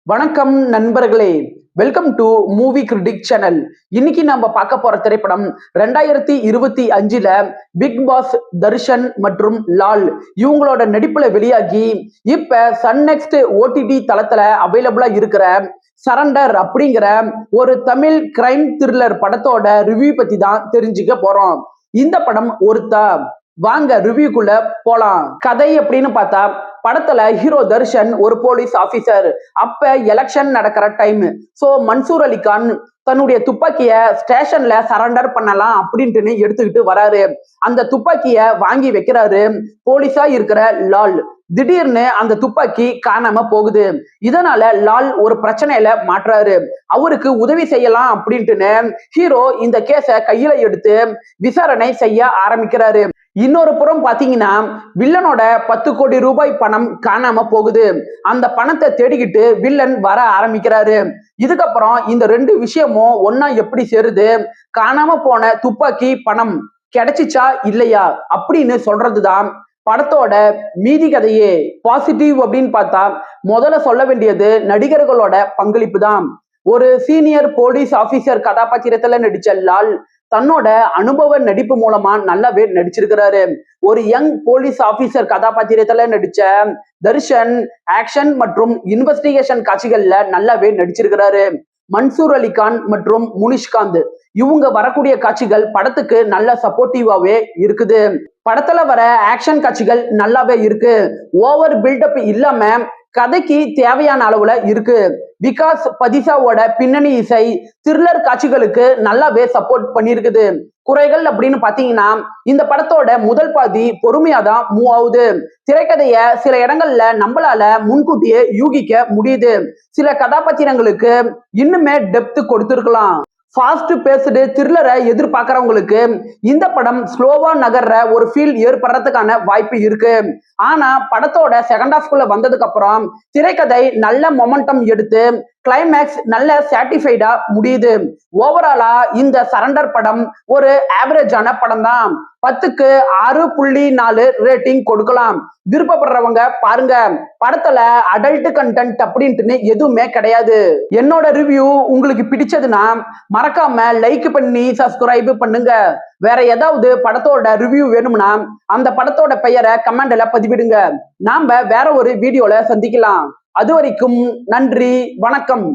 வணக்கம் நண்பர்களே, welcome to movie critic channel. இன்னைக்கு நம்ம பார்க்க போற திரைப்படம் 2025ல பிக் பாஸ் தர்ஷன் மற்றும் லால் இவங்களோட நடிப்புல வெளியாகி இப்ப சன் நெக்ஸ்ட் ஓடிடி தளத்துல அவைலபிளா இருக்கிற சரண்டர் அப்படிங்கிற ஒரு தமிழ் கிரைம் த்ரில்லர் படத்தோட ரிவ்யூ பத்தி தான் தெரிஞ்சுக்க போறோம். இந்த படம் வாங்க ரிவ்யூக்குள்ள போலாம். கதை அப்படின்னு பார்த்தா படத்துல ஹீரோ தர்ஷன் ஒரு போலீஸ் ஆபீசர். அப்ப எலெக்ஷன் நடக்கிற டைம். சோ மன்சூர் அலிகான் தன்னுடைய துப்பாக்கிய ஸ்டேஷன்ல சரண்டர் பண்ணலாம் அப்படின்ட்டு எடுத்துக்கிட்டு வராரு. அந்த துப்பாக்கிய வாங்கி வைக்கிறாரு போலீஸா இருக்கிற லால். திடீர்னு அந்த துப்பாக்கி காணாம போகுது. இதனால லால் ஒரு பிரச்சனையில மாட்டுறாரு. அவருக்கு உதவி செய்யலாம் அப்படின்ட்டுன்னு ஹீரோ இந்த கேஸ கையில எடுத்து விசாரணை செய்ய ஆரம்பிக்கிறாரு. இன்னொரு புறம் பாத்தீங்கன்னா வில்லனோட 10 கோடி ரூபாய் பணம் காணாம போகுது. அந்த பணத்தை தேடிக்கிட்டு வில்லன் வர ஆரம்பிக்கிறாரு. இதுக்கப்புறம் இந்த ரெண்டு விஷயமும் ஒன்னா எப்படி சேருது, காணாம போன துப்பாக்கி பணம் கிடைச்சிச்சா இல்லையா அப்படின்னு சொல்றதுதான் படத்தோட மீதி கதையே. பாசிட்டிவ் அப்படின்னு பார்த்தா முதல்ல சொல்ல வேண்டியது நடிகர்களோட பங்களிப்பு தான். ஒரு சீனியர் போலீஸ் ஆபீசர் கதாபாத்திரத்துல நடிச்ச லால் தன்னோட அனுபவ நடிப்பு மூலமா நல்லாவே நடிச்சிருக்கிறாரு. ஒரு யங் போலீஸ் ஆபீசர் கதாபாத்திரத்துல நடிச்ச தர்ஷன் ஆக்ஷன் மற்றும் இன்வெஸ்டிகேஷன் காட்சிகள்ல நல்லாவே நடிச்சிருக்கிறாரு. மன்சூர் அலிகான் மற்றும் முனிஷ்காந்த் இவங்க வரக்கூடிய காட்சிகள் படத்துக்கு நல்ல சப்போர்ட்டிவாவே இருக்குது. படத்துல வர ஆக்ஷன் காட்சிகள் நல்லாவே இருக்கு. ஓவர் பில்டப் இல்லாம கதைக்கு தேவையான அளவுல இருக்கு. விகாஸ் பதிசாவோட பின்னணி இசை த்ரில்லர் காட்சிகளுக்கு நல்லாவே சப்போர்ட் பண்ணிருக்குது. குறைகள் அப்படின்னு பாத்தீங்கன்னா இந்த படத்தோட முதல் பாதி பொறுமையா தான் மூவ் ஆகுது. திரைக்கதைய சில இடங்கள்ல நம்மளால முன்கூட்டியே யூகிக்க முடியுது. சில கதாபாத்திரங்களுக்கு இன்னுமே டெப்த் கொடுத்திருக்கலாம். ஃபாஸ்ட் பேஸ்டு த்ரில்லரை எதிர்பார்க்கறவங்களுக்கு இந்த படம் ஸ்லோவா நகர்ற ஒரு ஃபீல் ஏற்படுறதுக்கான வாய்ப்பு இருக்கு. ஆனா படத்தோட செகண்ட் ஹாஃப்குள்ள வந்ததுக்கு அப்புறம் திரைக்கதை நல்ல மொமெண்டம் எடுத்து கிளைமேக்ஸ் நல்ல சாட்டிஸ்ஃபைடா முடியுது. ஓவராலா இந்த சரண்டர் படம் ஒரு ஆவரேஜான படம் தான். 10க்கு 6.4 ரேட்டிங் கொடுக்கலாம். விருப்பப்படுறவங்க பாருங்க. படத்துல அடல்ட் கண்டென்ட் அப்படின்ட்டு எதுவுமே கிடையாது. என்னோட ரிவ்யூ உங்களுக்கு பிடிச்சதுன்னா மறக்காம லைக் பண்ணி சப்ஸ்கிரைப் பண்ணுங்க. வேற ஏதாவது படத்தோட ரிவ்யூ வேணும்னா அந்த படத்தோட பெயரை கமெண்ட்ல பதிவிடுங்க. நாம வேற ஒரு வீடியோல சந்திக்கலாம். அது வரைக்கும் நன்றி, வணக்கம்.